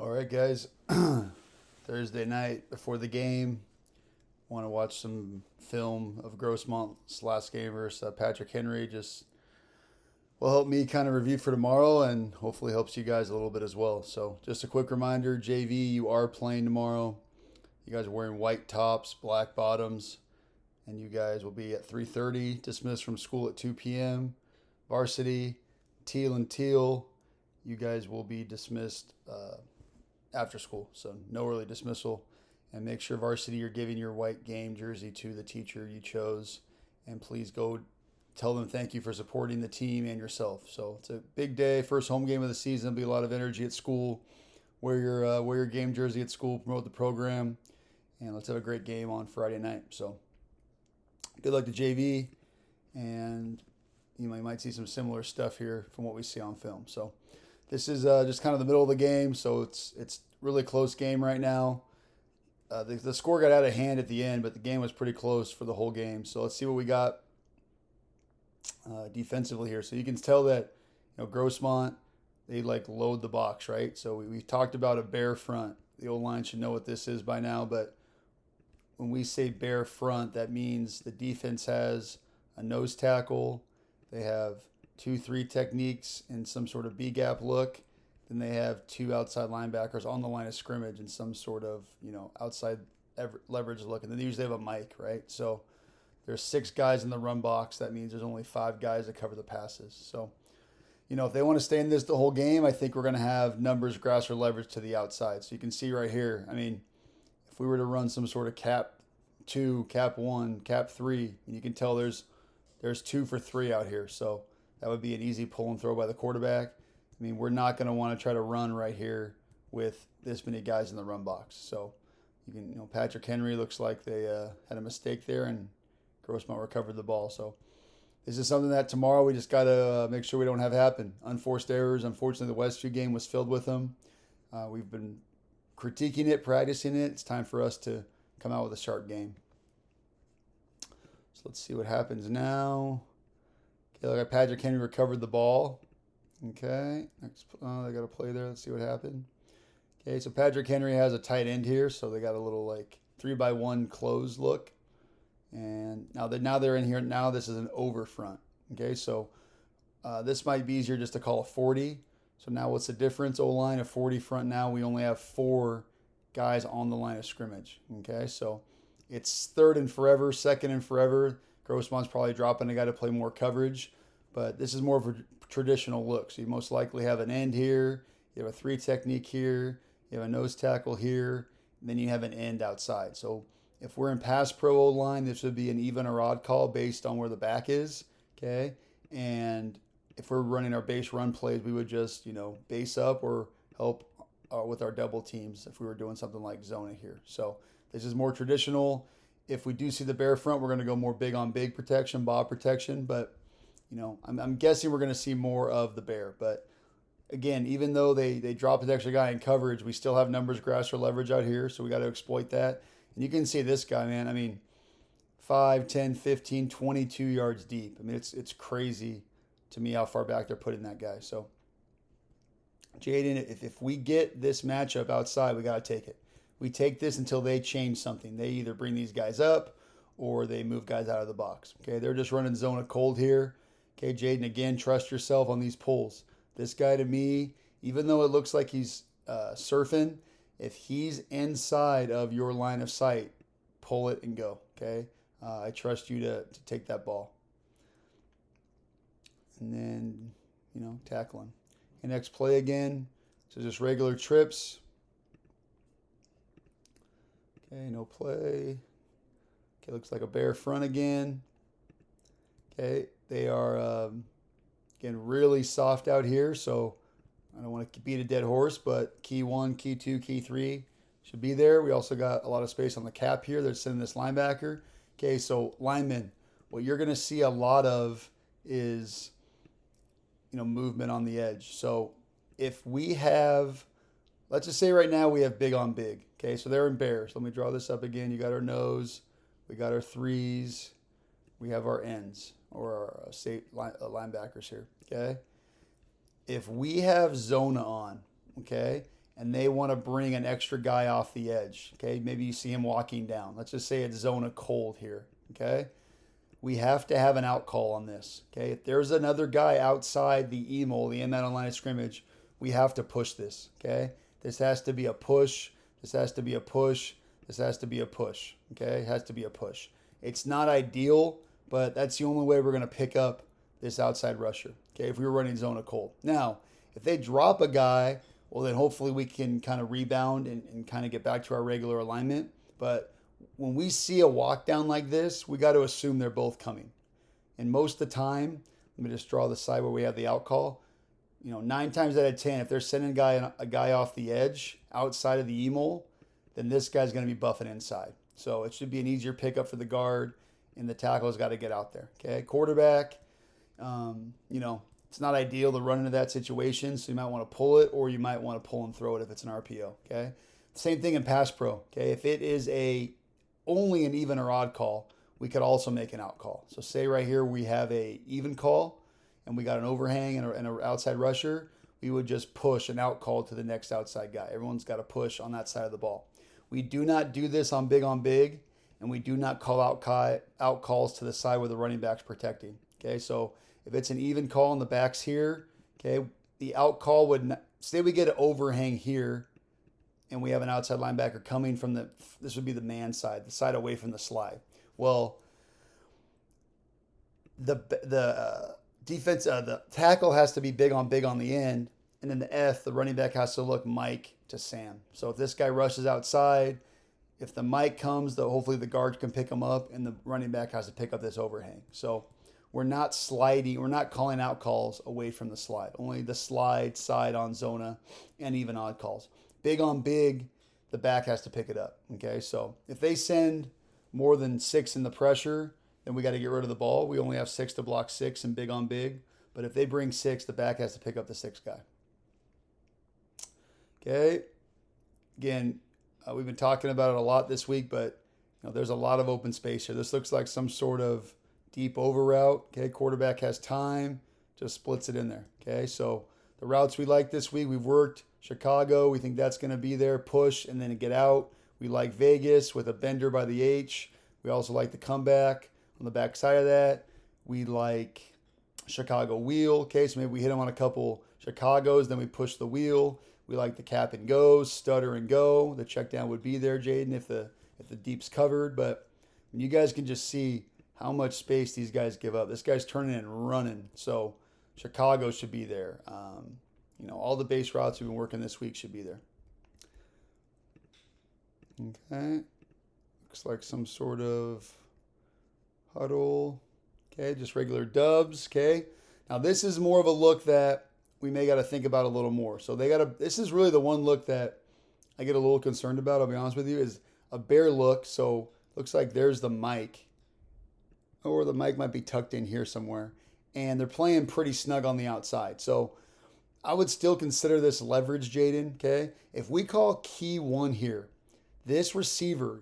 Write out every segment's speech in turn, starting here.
All right, guys. Thursday night before the game, want to watch some film of Grossmont's last game versus Patrick Henry. Just will help me kind of review for tomorrow and hopefully helps you guys a little bit as well. So, just a quick reminder JV, you are playing tomorrow. You guys are wearing white tops, black bottoms, and you guys will be at 3:30, dismissed from school at 2 p.m. Varsity, teal and teal, you guys will be dismissed after school. So no early dismissal. And make sure varsity you're giving your white game jersey to the teacher you chose. And please go tell them thank you for supporting the team and yourself. So it's a big day, first home game of the season. There'll be a lot of energy at school. Wear your game jersey at school, promote the program, and let's have a great game on Friday night. So good luck to JV, and you might see some similar stuff here from what we see on film. So this is just kind of the middle of the game, so it's really close game right now. The score got out of hand at the end, but the game was pretty close for the whole game. So let's see what we got defensively here. So you can tell that Grossmont, they like load the box, right? So we talked about a bear front. The old line should know what this is by now, but when we say bear front, that means the defense has a nose tackle. They have 2-3 techniques in some sort of B gap look. Then they have two outside linebackers on the line of scrimmage in some sort of outside leverage look. And then they usually have a mic, right? So there's 6 guys in the run box. That means there's only 5 guys that cover the passes. So if they want to stay in this the whole game, I think we're going to have numbers, grass, or leverage to the outside. So you can see right here. I mean, if we were to run some sort of cap 2, cap 1, cap 3, and you can tell there's 2 for 3 out here. So that would be an easy pull and throw by the quarterback. I mean, we're not going to want to try to run right here with this many guys in the run box. So Patrick Henry looks like they had a mistake there, and Grossmont recovered the ball. So this is something that tomorrow we just got to make sure we don't have happen. Unforced errors. Unfortunately, the Westview game was filled with them. We've been critiquing it, practicing it. It's time for us to come out with a sharp game. So let's see what happens now. Okay, look at Patrick Henry recovered the ball. Okay, next they got a play there. Let's see what happened. Okay, so Patrick Henry has a tight end here, so they got a little like 3-by-1 close look. And now they're in here. Now this is an over front. Okay, so this might be easier just to call a 40. So now what's the difference? O-line, a 40 front. Now we only have 4 guys on the line of scrimmage. Okay, so it's third and forever, second and forever. Grossmont's probably dropping a guy to play more coverage, but this is more of a traditional look. So you most likely have an end here, you have a 3 technique here, you have a nose tackle here, and then you have an end outside. So if we're in pass pro O-line, this would be an even or odd call based on where the back is, okay? And if we're running our base run plays, we would just, base up or help with our double teams if we were doing something like zona here. So this is more traditional. If we do see the bear front, we're going to go more big on big protection, bob protection. But, I'm guessing we're going to see more of the bear. But, again, even though they drop an extra guy in coverage, we still have numbers, grass, or leverage out here. So we got to exploit that. And you can see this guy, man. I mean, 5, 10, 15, 22 yards deep. I mean, it's crazy to me how far back they're putting that guy. So, Jaden, if we get this matchup outside, we got to take it. We take this until they change something. They either bring these guys up or they move guys out of the box. Okay, they're just running zone of cold here. Okay, Jaden, again, trust yourself on these pulls. This guy to me, even though it looks like he's surfing, if he's inside of your line of sight, pull it and go. Okay, I trust you to take that ball. And then, tackle him. Okay, next play again. So just regular trips. Okay, no play. Okay, looks like a bear front again. Okay, they are, again, really soft out here, so I don't want to beat a dead horse, but key 1, key 2, key 3 should be there. We also got a lot of space on the cap here. They're sending this linebacker. Okay, so linemen, what you're going to see a lot of is, movement on the edge. So if we have, let's just say right now we have big on big. Okay, so they're in bears. Let me draw this up again. You got our nose. We got our 3s. We have our ends or our linebackers here. Okay. If we have zona on, okay, and they want to bring an extra guy off the edge. Okay, maybe you see him walking down. Let's just say it's zona cold here. Okay, we have to have an out call on this. Okay, if there's another guy outside the EMO, the in-man line of scrimmage, we have to push this. Okay, this has to be a push. This has to be a push. This has to be a push. Okay, it has to be a push. It's not ideal, but that's the only way we're going to pick up this outside rusher. Okay, if we were running zona cold. Now, if they drop a guy, well, then hopefully we can kind of rebound and kind of get back to our regular alignment. But when we see a walk down like this, we got to assume they're both coming. And most of the time, let me just draw the side where we have the out call. 9 times out of 10, if they're sending a guy off the edge outside of the EMOL, then this guy's going to be buffing inside. So it should be an easier pickup for the guard, and the tackle's got to get out there. Okay, quarterback, it's not ideal to run into that situation, so you might want to pull it, or you might want to pull and throw it if it's an RPO. Okay, same thing in pass pro. Okay, if it is only an even or odd call, we could also make an out call. So say right here we have a even call, and we got an overhang and an outside rusher. We would just push an out call to the next outside guy. Everyone's got to push on that side of the ball. We do not do this on big, and we do not call out calls to the side where the running back's protecting. Okay, so if it's an even call and the back's here, okay, the out call would not, say we get an overhang here, and we have an outside linebacker coming from this would be the man side, the side away from the slide. Well, the defense, the tackle has to be big on the end, and then the running back has to look Mike to Sam. So if this guy rushes outside, if the Mike comes, hopefully the guard can pick him up, and the running back has to pick up this overhang. So we're not sliding, we're not calling out calls away from the slide, only the slide side on zona and even odd calls. Big on big, the back has to pick it up. Okay, so if they send more than 6 in the pressure, then we got to get rid of the ball. We only have 6 to block 6 and big on big. But if they bring 6, the back has to pick up the 6 guy. Okay. Again, we've been talking about it a lot this week, but there's a lot of open space here. This looks like some sort of deep over route. Okay, quarterback has time, just splits it in there. Okay, so the routes we like this week, we've worked Chicago. We think that's going to be there. Push and then get out. We like Vegas with a bender by the H. We also like the comeback on the back side of that. We like Chicago wheel. Okay, so maybe we hit them on a couple Chicagos, then we push the wheel. We like the cap and go, stutter and go. The check down would be there, Jaden, if the deep's covered. But you guys can just see how much space these guys give up. This guy's turning and running. So Chicago should be there. All the base routes we've been working this week should be there. Okay. Looks like some sort of huddle. Okay, just regular dubs. Okay. Now this is more of a look that we may got to think about a little more. So this is really the one look that I get a little concerned about, I'll be honest with you, is a bare look. So looks like there's the mic, or the mic might be tucked in here somewhere, and they're playing pretty snug on the outside. So I would still consider this leverage, Jaden. Okay. If we call key 1 here, this receiver,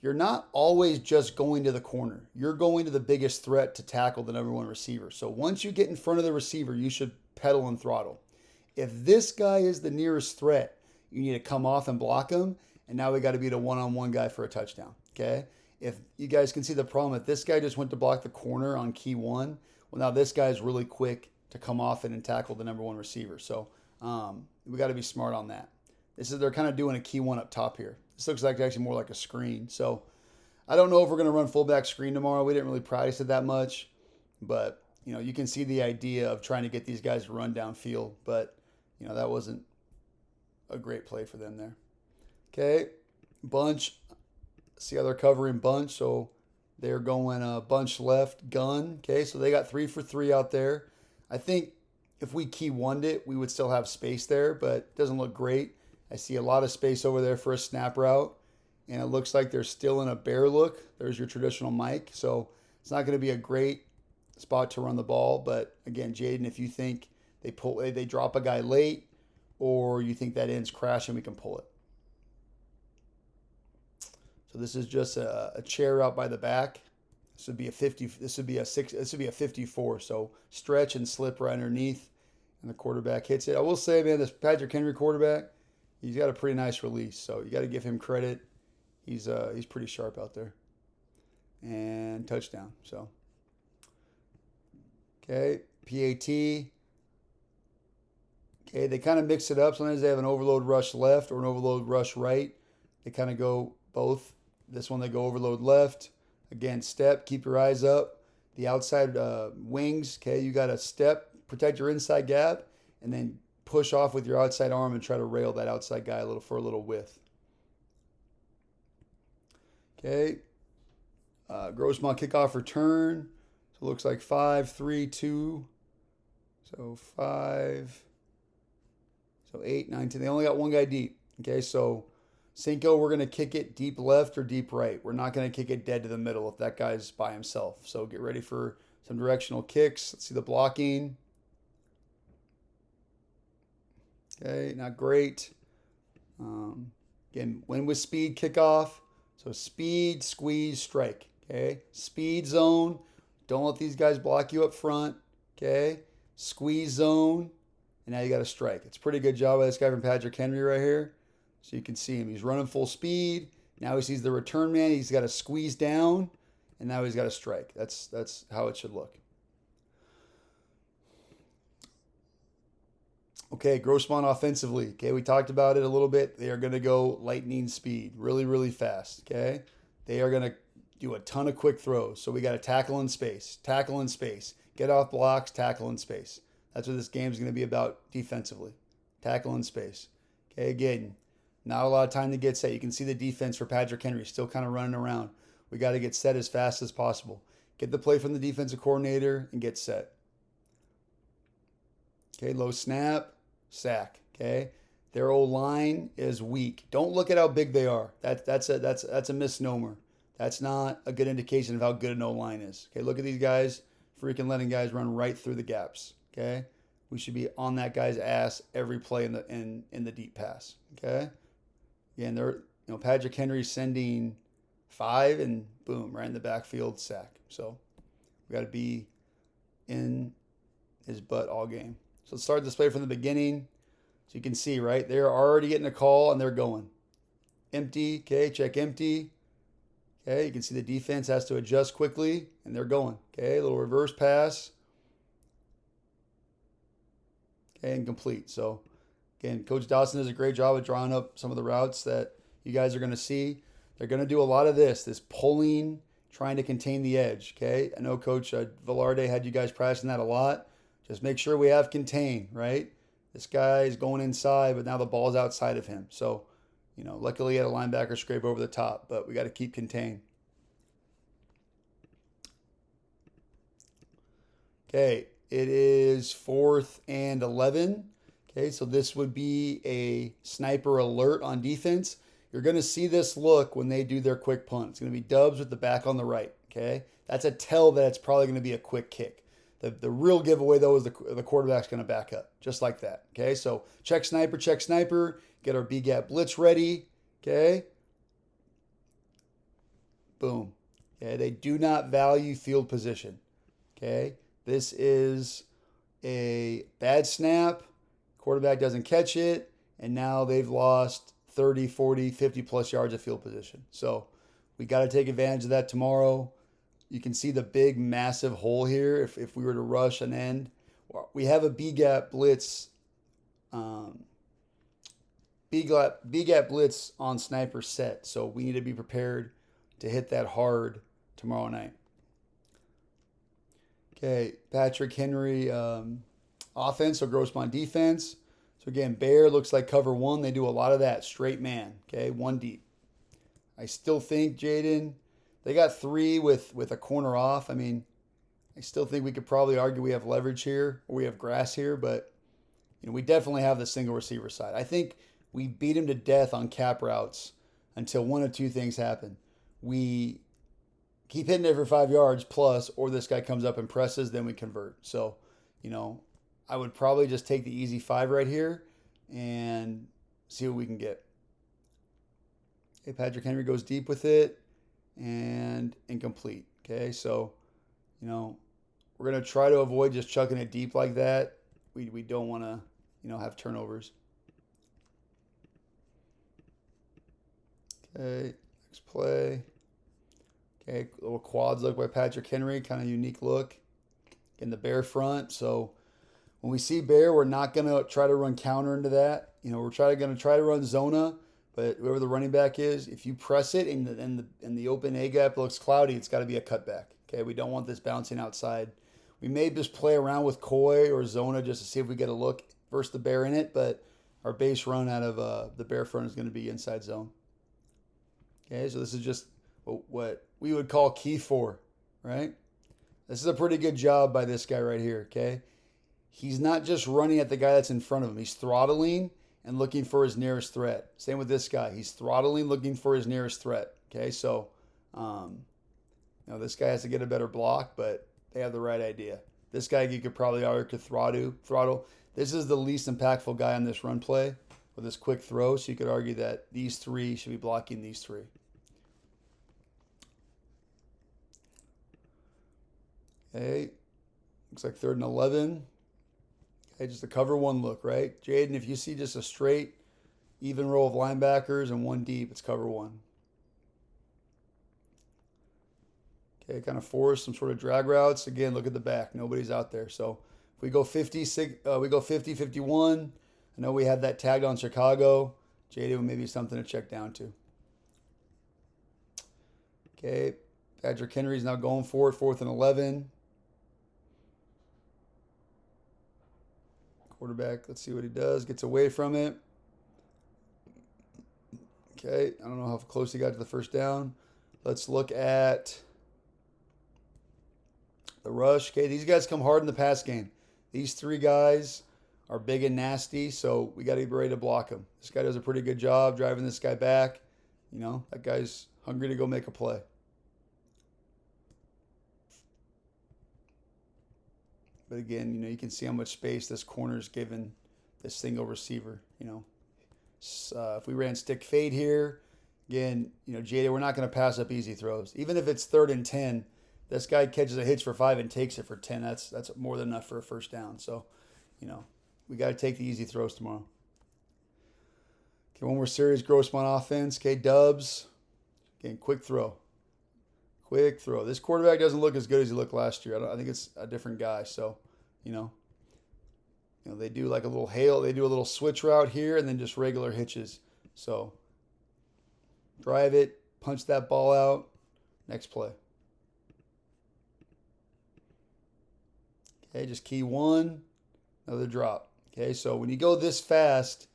you're not always just going to the corner. You're going to the biggest threat to tackle the number 1 receiver. So once you get in front of the receiver, you should pedal and throttle. If this guy is the nearest threat, you need to come off and block him. And now we got to beat a one-on-one guy for a touchdown. Okay. If you guys can see the problem, if this guy just went to block the corner on key 1, well, now this guy's really quick to come off and tackle the number 1 receiver. So we got to be smart on that. They're kind of doing a key 1 up top here. This looks like actually more like a screen. So I don't know if we're going to run fullback screen tomorrow. We didn't really practice it that much, but you can see the idea of trying to get these guys to run downfield, but that wasn't a great play for them there. Okay, bunch. See how they're covering bunch, so they're going bunch left, gun. Okay, so they got 3 for 3 out there. I think if we key 1'd it, we would still have space there, but it doesn't look great. I see a lot of space over there for a snap route, and it looks like they're still in a bear look. There's your traditional mic, so it's not going to be a great spot to run the ball. But again, Jaden, if you think they drop a guy late, or you think that ends crashing, we can pull it. So this is just a chair out by the back. This would be a 50. This would be a 6. This would be a 54. So stretch and slip right underneath, and the quarterback hits it. I will say, man, this Patrick Henry quarterback, he's got a pretty nice release, so you got to give him credit. He's pretty sharp out there. And touchdown. So, okay, PAT. Okay, they kind of mix it up. Sometimes they have an overload rush left or an overload rush right. They kind of go both. This one they go overload left. Again, step, keep your eyes up. The outside wings, okay, you got to step, protect your inside gap, and then push off with your outside arm and try to rail that outside guy for a little width. Okay, Grossmont kickoff return. So it looks like 5, 3, 2. So 5. So 8, 9, 10. They only got one guy deep. Okay, so Cinco, we're going to kick it deep left or deep right. We're not going to kick it dead to the middle if that guy's by himself. So get ready for some directional kicks. Let's see the blocking. Okay, not great. Again, win with speed kickoff. So speed, squeeze, strike. Okay, speed zone. Don't let these guys block you up front. Okay, squeeze zone. And now you got a strike. It's a pretty good job by this guy from Patrick Henry right here. So you can see him. He's running full speed. Now he sees the return man. He's got to squeeze down. And now he's got a strike. That's how it should look. Okay, Grossmont offensively. Okay, we talked about it a little bit. They are going to go lightning speed. Really, really fast. Okay, they are going to do a ton of quick throws. So we got to tackle in space. Tackle in space. Get off blocks. Tackle in space. That's what this game is going to be about defensively. Tackle in space. Okay, again, not a lot of time to get set. You can see the defense for Patrick Henry still kind of running around. We got to get set as fast as possible. Get the play from the defensive coordinator and get set. Okay, low snap, sack. Okay, their old line is weak. Don't look at how big they are. That's a misnomer. That's not a good indication of how good an O line is. Okay, look at these guys, freaking letting guys run right through the gaps. Okay, we should be on that guy's ass every play in the deep pass. Okay, again, Patrick Henry sending 5 and boom, right in the backfield sack. So we got to be in his butt all game. So let's start this play from the beginning. So you can see, right, they're already getting a call and they're going empty. Okay, check empty. Okay, you can see the defense has to adjust quickly and they're going. Okay, a little reverse pass. Okay, and complete. So again, Coach Dawson does a great job of drawing up some of the routes that you guys are going to see. They're going to do a lot of this pulling, trying to contain the edge. Okay, I know Coach Velarde had you guys practicing that a lot. Just make sure we have contain, right? This guy is going inside, but now the ball's outside of him. So, luckily he had a linebacker scrape over the top, but we got to keep contained. Okay, it is 4th and 11. Okay, so this would be a sniper alert on defense. You're going to see this look when they do their quick punt. It's going to be Dubs with the back on the right. Okay, that's a tell that it's probably going to be a quick kick. The real giveaway, though, is the quarterback's going to back up, just like that. Okay, so check sniper, get our B-gap blitz ready. Okay, boom. Okay, they do not value field position. Okay, this is a bad snap. Quarterback doesn't catch it, and now they've lost 30, 40, 50 plus yards of field position. So we got to take advantage of that tomorrow. You can see the big, massive hole here. If we were to rush an end, we have a B-gap blitz, B-gap blitz on sniper set. So we need to be prepared to hit that hard tomorrow night. Okay, Patrick Henry offense, so Grossmont defense. So again, Bear looks like cover 1. They do a lot of that straight man. Okay, 1 deep. I still think Jaden. They got 3 with a corner off. I mean, I still think we could probably argue we have leverage here or we have grass here, but we definitely have the single receiver side. I think we beat him to death on cap routes until one of 2 things happen. We keep hitting every 5 yards plus, or this guy comes up and presses, then we convert. So, I would probably just take the easy 5 right here and see what we can get. Okay, Patrick Henry goes deep with it. And incomplete. Okay, so we're gonna try to avoid just chucking it deep like that. We don't want to have turnovers. Okay, next play. Okay, little quads look by Patrick Henry, kind of unique look. In the bear front, so when we see bear, we're not gonna try to run counter into that. We're gonna try to run zona, but whoever the running back is, if you press it and the open A gap looks cloudy, it's got to be a cutback. Okay, we don't want this bouncing outside. We may just play around with koi or zona just to see if we get a look versus the bear in it, but our base run out of the bear front is going to be inside zone. Okay, so this is just what we would call key four, right? This is a pretty good job by this guy right here, okay? He's not just running at the guy that's in front of him. He's throttling and looking for his nearest threat. Same with this guy. He's throttling, looking for his nearest threat. Okay, so this guy has to get a better block, but they have the right idea. This guy you could probably argue to throttle. This is the least impactful guy on this run play with this quick throw, so you could argue that these three should be blocking these three. Okay, looks like 3rd and 11. Okay, just a cover one look, right? Jaden, if you see just a straight, even row of linebackers and one deep, it's cover one. Okay, kind of force some sort of drag routes. Again, look at the back. Nobody's out there. So if we go 50, 51. I know we had that tagged on Chicago. Jaden would maybe something to check down to. Okay, Patrick Henry's now going for it, 4th and 11. Quarterback, let's see what he does. Gets away from it. Okay, I don't know how close he got to the first down. Let's look at the rush. Okay, these guys come hard in the pass game. These three guys are big and nasty, so we got to be ready to block them. This guy does a pretty good job driving this guy back. That guy's hungry to go make a play. But again, you can see how much space this corner's given this single receiver. If we ran stick fade here, again, Jada, we're not going to pass up easy throws. Even if it's 3rd and 10, this guy catches a hitch for 5 and takes it for 10. That's more than enough for a first down. So, we got to take the easy throws tomorrow. Okay, one more series, Grossman offense. Okay, Dubs. Again, quick throw. Quick throw. This quarterback doesn't look as good as he looked last year. I think it's a different guy. So, they do like a little hail. They do a little switch route here and then just regular hitches. So, drive it, punch that ball out. Next play. Okay, just key one, another drop. Okay, so when you go this fast,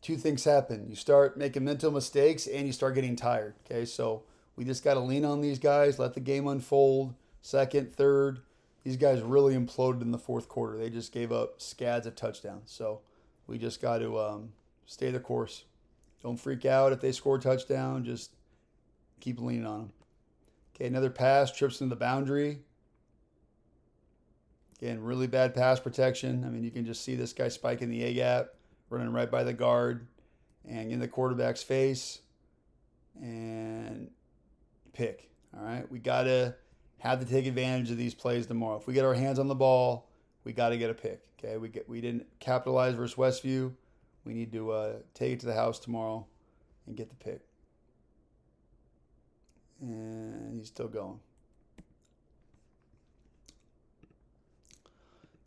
2 things happen. You start making mental mistakes and you start getting tired. Okay, so we just got to lean on these guys, let the game unfold. 2nd, 3rd, these guys really imploded in the 4th quarter. They just gave up scads of touchdowns. So we just got to stay the course. Don't freak out if they score a touchdown. Just keep leaning on them. Okay, another pass, trips into the boundary. Again, really bad pass protection. I mean, you can just see this guy spiking the A-gap, running right by the guard, and in the quarterback's face, and pick. All right, we got to have to take advantage of these plays tomorrow. If we get our hands on the ball, we got to get a pick. Okay, we didn't capitalize versus Westview. We need to take it to the house tomorrow and get the pick. And he's still going.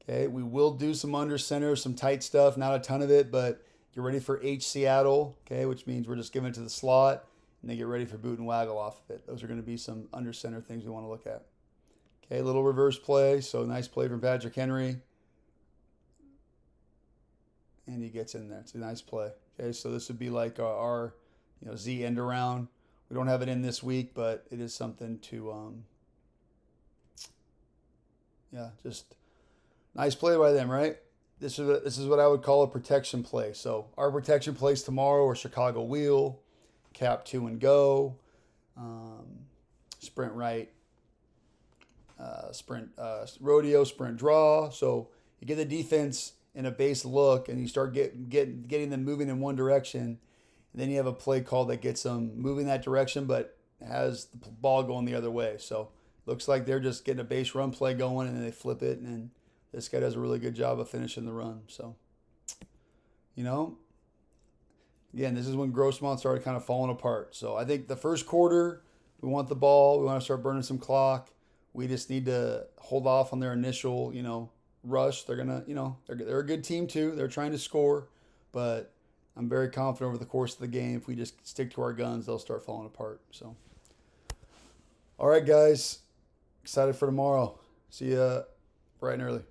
Okay, we will do some under center, some tight stuff, not a ton of it, but get ready for H Seattle, okay, which means we're just giving it to the slot, and then get ready for boot and waggle off of it. Those are going to be some under center things we want to look at. Okay, little reverse play, so nice play from Patrick Henry. And he gets in there. It's a nice play. Okay, so this would be like our Z end around. We don't have it in this week, but it is something to, just nice play by them, right? This is what I would call a protection play. So our protection plays tomorrow are Chicago wheel, cap 2 and go, sprint right, sprint rodeo, sprint draw. So you get the defense in a base look and you start getting them moving in one direction. And then you have a play call that gets them moving that direction but has the ball going the other way. So looks like they're just getting a base run play going and then they flip it, and then this guy does a really good job of finishing the run. So, Again, this is when Grossmont started kind of falling apart. So I think the first quarter, we want the ball. We want to start burning some clock. We just need to hold off on their initial, rush. They're gonna, they're a good team too. They're trying to score, but I'm very confident over the course of the game, if we just stick to our guns, they'll start falling apart. So, all right, guys, excited for tomorrow. See you bright and early.